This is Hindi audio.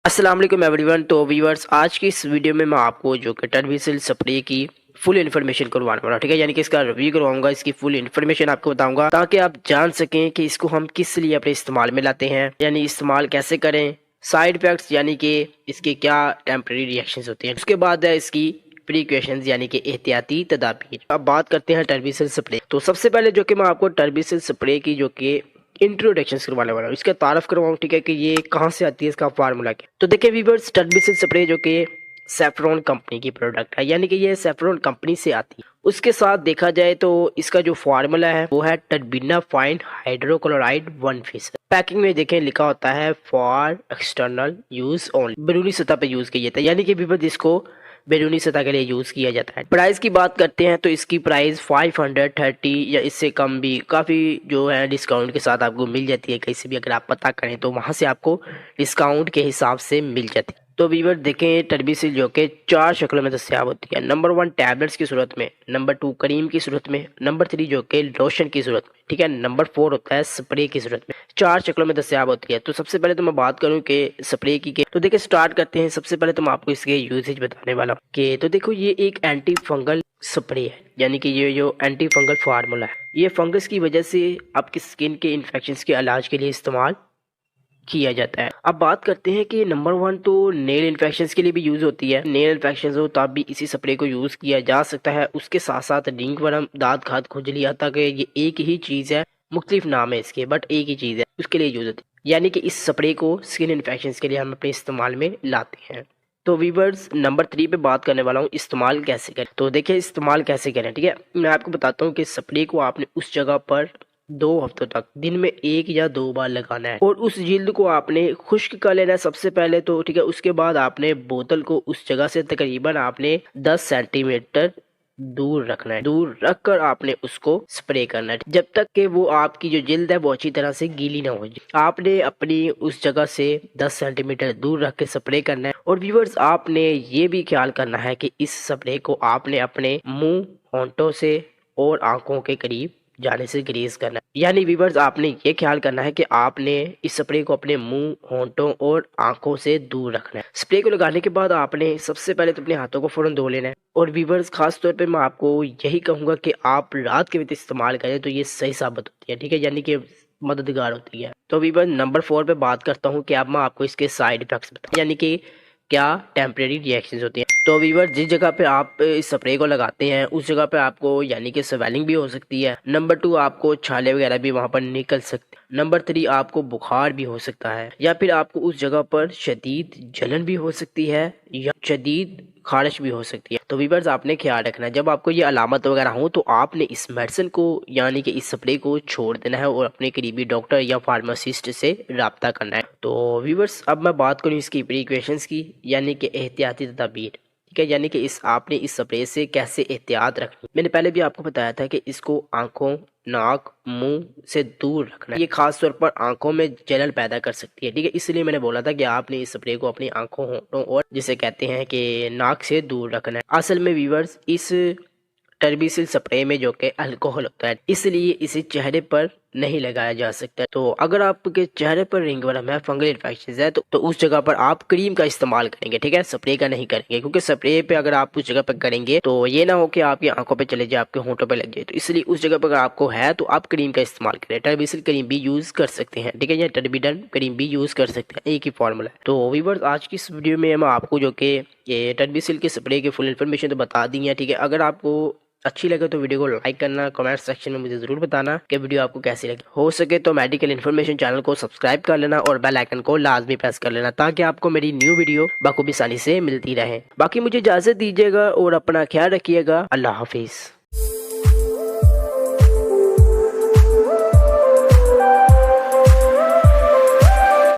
अस्सलाम वालेकुम एवरीवन। तो व्यूअर्स, आज की इस वीडियो में मैं आपको जो कि टर्बिसिल स्प्रे की फुल इन्फॉर्मेशन करवाने वाला हूं, ठीक है। यानी कि इसका रिव्यू करवाऊंगा, इसकी फुल इन्फॉर्मेशन आपको बताऊंगा ताकि आप जान सकें कि इसको हम किस लिए अपने इस्तेमाल में लाते हैं, यानी इस्तेमाल कैसे करें, साइड इफेक्ट्स यानी कि इसके क्या टेम्परेरी रिएक्शंस होते हैं, उसके बाद है इसकी प्रिकॉशंस यानी कि एहतियाती तदाबीर। अब बात करते हैं टर्बिसिल स्प्रे। तो सबसे पहले जो कि मैं आपको टर्बिसिल स्प्रे की जो कि इंट्रोडक्शन करवाने वाला हूँ, इसका तारफ करवाऊँ, ठीक है, कि ये कहाँ से आती है, इसका फार्मूला क्या। तो देखिए वीवर्स, टर्बिसिल स्प्रे जो कि सेफ्रॉन कंपनी की प्रोडक्ट है, यानी कि ये सेफ्रॉन कंपनी से आती है। उसके साथ देखा जाए तो इसका जो फार्मूला है वो है टर्बिना फाइन हाइड्रोक्लोराइड 1%। पैकिंग में देखें लिखा होता है फॉर एक्सटर्नल यूज ओनली, बैरूनी सतह पे यूज किया जाता है, यानी कि वीवर्स इसको बैरूनी सतह के लिए यूज किया जाता है। प्राइस की बात करते हैं तो इसकी प्राइस 530 या इससे कम भी काफी जो है डिस्काउंट के साथ आपको मिल जाती है। कहीं से भी अगर आप पता करें तो वहां से आपको डिस्काउंट के हिसाब से मिल जाती है। तो वीवर देखें, टर्बिसिल जो कि 4 शक्लों में दस्तयाब होती है। नंबर 1 टैबलेट्स की सूरत में, नंबर 2 क्रीम की सूरत में, नंबर 3 जो कि लोशन की सूरत में, ठीक है, नंबर 4 होता है स्प्रे की सूरत में। 4 शक्लों में दस्तयाब होती है। तो सबसे पहले तो मैं बात करूं कि स्प्रे की के, तो देखिए स्टार्ट करते हैं। सबसे पहले तो मैं आपको इसके यूसेज बताने वाला हूँ कि तो देखो ये एक एंटी फंगल स्प्रे है, यानी कि ये जो एंटी फंगल फार्मूला है ये फंगस की वजह से आपकी स्किन के इन्फेक्शन के इलाज के लिए इस्तेमाल किया जाता है। अब बात करते हैं कि नंबर 1 तो नेल इन्फेक्शन के लिए भी यूज होती है। नेल इन्फेक्शन हो तब भी इसी स्प्रे को यूज किया जा सकता है। उसके साथ साथ रिंगवर्म, दांत खाद, खुजली, आता कि ये एक ही चीज है, मुख्तलिफ नाम है इसके बट एक ही चीज है, उसके लिए यूज होती है। यानी कि इस स्प्रे को स्किन इन्फेक्शन के लिए हम अपने इस्तेमाल में लाते हैं। तो वीवर्स, नंबर 3 पे बात करने वाला हूँ इस्तेमाल कैसे करें। तो देखिए इस्तेमाल कैसे करें, ठीक है। मैं आपको बताता हूँ कि स्प्रे को आपने उस जगह पर 2 हफ्तों तक दिन में 1 या 2 बार लगाना है और उस जिल्द को आपने खुश्क कर लेना है सबसे पहले तो, ठीक है। उसके बाद आपने बोतल को उस जगह से तकरीबन आपने 10 सेंटीमीटर दूर रखना है। दूर रख कर आपने उसको स्प्रे करना है जब तक कि वो आपकी जो जिल्द है वो अच्छी तरह से गीली ना हो जाए। आपने अपनी उस जगह से 10 सेंटीमीटर दूर रख के स्प्रे करना है। और व्यूअर्स, आपने ये भी ख्याल करना है कि इस स्प्रे को आपने अपने मुंह, होंठों से और आंखों के करीब जाने से ग्रेज करना है। यानी व्यूअर्स, आपने ये ख्याल करना है कि आपने इस स्प्रे को अपने मुंह, होंठों और आंखों से दूर रखना है। स्प्रे को लगाने के बाद आपने सबसे पहले तो अपने हाथों को फौरन धो लेना है। और व्यूअर्स, खास तौर पे मैं आपको यही कहूंगा कि आप रात के वक्त इस्तेमाल करें तो ये सही साबित होती है, ठीक है, यानी कि मददगार होती है। तो व्यूअर्स, नंबर 4 पे बात करता हूँ कि अब मैं आपको इसके साइड इफेक्ट्स बताऊँ, यानी कि क्या टेम्परेरी रिएक्शंस होती हैं। तो व्यूअर, जिस जगह पे आप इस स्प्रे को लगाते हैं उस जगह पे आपको यानी कि स्वेलिंग भी हो सकती है। नंबर 2 आपको छाले वगैरह भी वहां पर निकल सकते हैं। नंबर 3 आपको बुखार भी हो सकता है, या फिर आपको उस जगह पर शदीद जलन भी हो सकती है या शदीद खारिश भी हो सकती है। तो व्यूअर्स, आपने ख्याल रखना है जब आपको ये अलामत वगैरह हो तो आपने इस मेडिसिन को यानी कि इस स्प्रे को छोड़ देना है और अपने करीबी डॉक्टर या फार्मासिस्ट से रब्ता करना है। तो व्यूअर्स, अब मैं बात करूँ इसकी प्रिकॉशंस की, यानी कि एहतियाती तदाबीर, ठीक है, यानी कि आपने इस स्प्रे से कैसे एहतियात रखनी। मैंने पहले भी आपको बताया था कि इसको आंखों, नाक, मुंह से दूर रखना है। ये खास तौर पर आंखों में जलन पैदा कर सकती है, ठीक है, इसलिए मैंने बोला था कि आपने इस स्प्रे को अपनी आंखों, होंठों और जिसे कहते हैं कि नाक से दूर रखना है। असल में व्यूअर्स, इस टर्बिसिल स्प्रे में जो कि अल्कोहल होता है, इसलिए इसे चेहरे पर नहीं लगाया जा सकता। तो अगर आपके चेहरे पर रिंगवर्म है, फंगल इन्फेक्शन है, तो उस जगह पर आप क्रीम का इस्तेमाल करेंगे, ठीक है, स्प्रे का नहीं करेंगे, क्योंकि स्प्रे पे अगर आप उस जगह पर करेंगे तो ये ना हो कि आपकी आंखों पे चले जाए, आपके होंठों पे लग जाए। तो इसलिए उस जगह पर अगर आपको है तो आप क्रीम का इस्तेमाल करें। टर्बिसिल क्रीम भी यूज कर सकते हैं, ठीक है, या टर्बिडन क्रीम भी यूज कर सकते हैं, एक ही फॉर्मूला है। तो व्यूअर्स, आज की इस वीडियो में मैं आपको जो कि ये टर्बिसिल के स्प्रे की फुल इन्फॉर्मेशन तो बता दी है, ठीक है। अगर आपको अच्छी लगे तो वीडियो को लाइक करना, कमेंट सेक्शन में मुझे जरूर बताना कि वीडियो आपको कैसी लगी। हो सके तो मेडिकल इन्फॉर्मेशन चैनल को सब्सक्राइब कर लेना और बेल आइकन को लाजमी प्रेस कर लेना ताकि आपको मेरी न्यू वीडियो बखूबी आसानी से मिलती रहे। बाकी मुझे इजाजत दीजिएगा और अपना ख्याल रखिएगा। अल्लाह हाफिज।